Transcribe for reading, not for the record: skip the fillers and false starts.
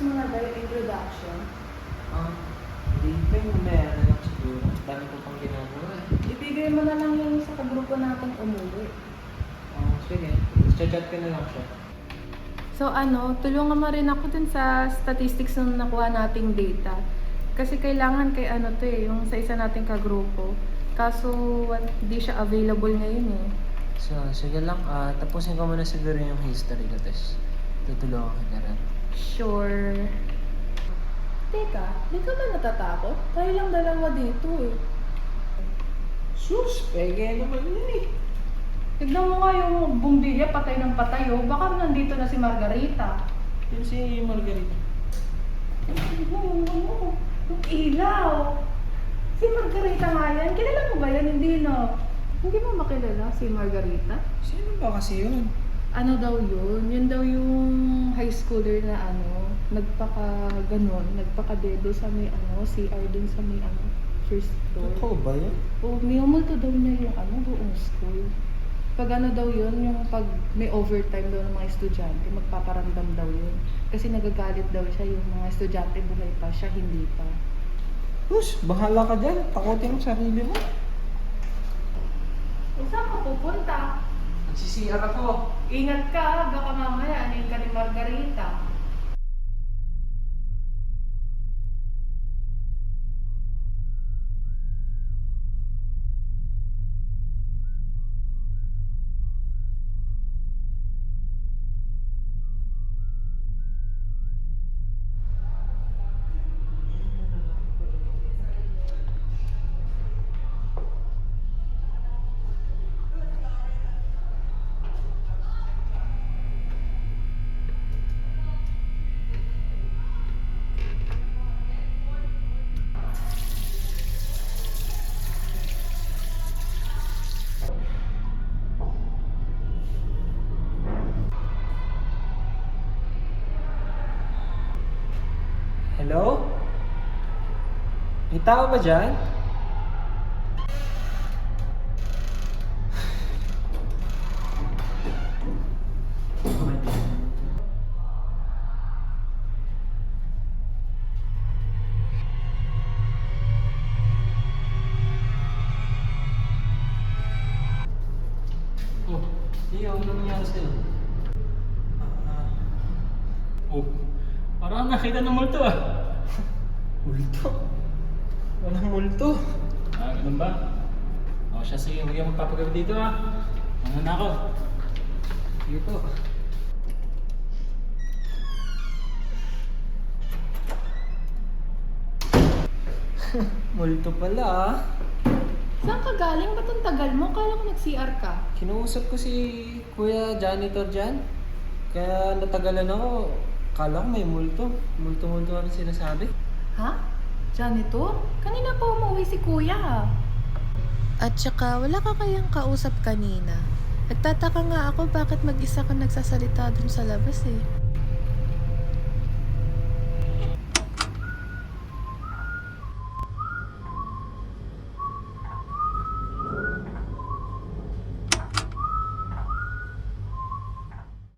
mo na ba yung introduction? Hindi pa yung mamaya na lang siguro. Dami ko pang ginagawa eh. Ibigay mo na lang yung sa kagrupo natin umuwi. Sige. Chat ko na lang siya. So tulungan mo rin ako dun sa statistics na nakuha nating data. Kasi kailangan kay yung sa isa nating kagrupo. Kaso hindi siya available ngayon eh. So, sige lang. Tapusin ko muna siguro yung history ko, Tess. Tutulungan kita rin. Sure. Teka, di ka ba natatakot? Tayo lang dalawa dito eh. Sus, pege naman yun eh. Tignan mo nga yung bumbilya, patay ng patay oh. Baka nandito na si Margarita. Yun si Margarita. Yung ilaw. Si Margarita nga yan. Kilala mo ba yan? Hindi no. Hindi mo makilala si Margarita? Sino ba kasi yun? Ano daw yun? Yun daw yung high schooler na nagpaka-dedo sa may CR dun sa may first floor. Totoo ba yun? Oo, may umulto daw niya yung buong school. Pag daw yun, yung pag may overtime daw ng mga estudyante, magpaparamdam daw yun. Kasi nagagalit daw siya yung mga estudyante buhay pa, siya hindi pa. Sus, bahala ka dyan. Takutin ang sarili mo. Saan ka pupunta? Nagsisiyar ako. Ingat ka, baka mamaya anin ka ni Margarita. Hello? May tao ba dyan? Oh, ano nangyari sa'yo? Parang nakita ng multo ah. Multo? Walang multo. Ganun ba? Siya sige, huwag yung magpapagabi dito ah. Ano na ako? Sige po. Multo pala ah. Saan ka galing? Ba't ang tagal mo? Kala ko nag-CR ka. Kinuusap ko si Kuya Janitor dyan. Kaya natagalan ako. Kala ko may multo. Multo-multo ano sinasabi. Ha? Janitor? Kanina pa umuwi si Kuya. At saka, wala ka kayang kausap kanina. Nagtataka nga ako bakit mag-isa ka nagsasalita dun sa labas eh.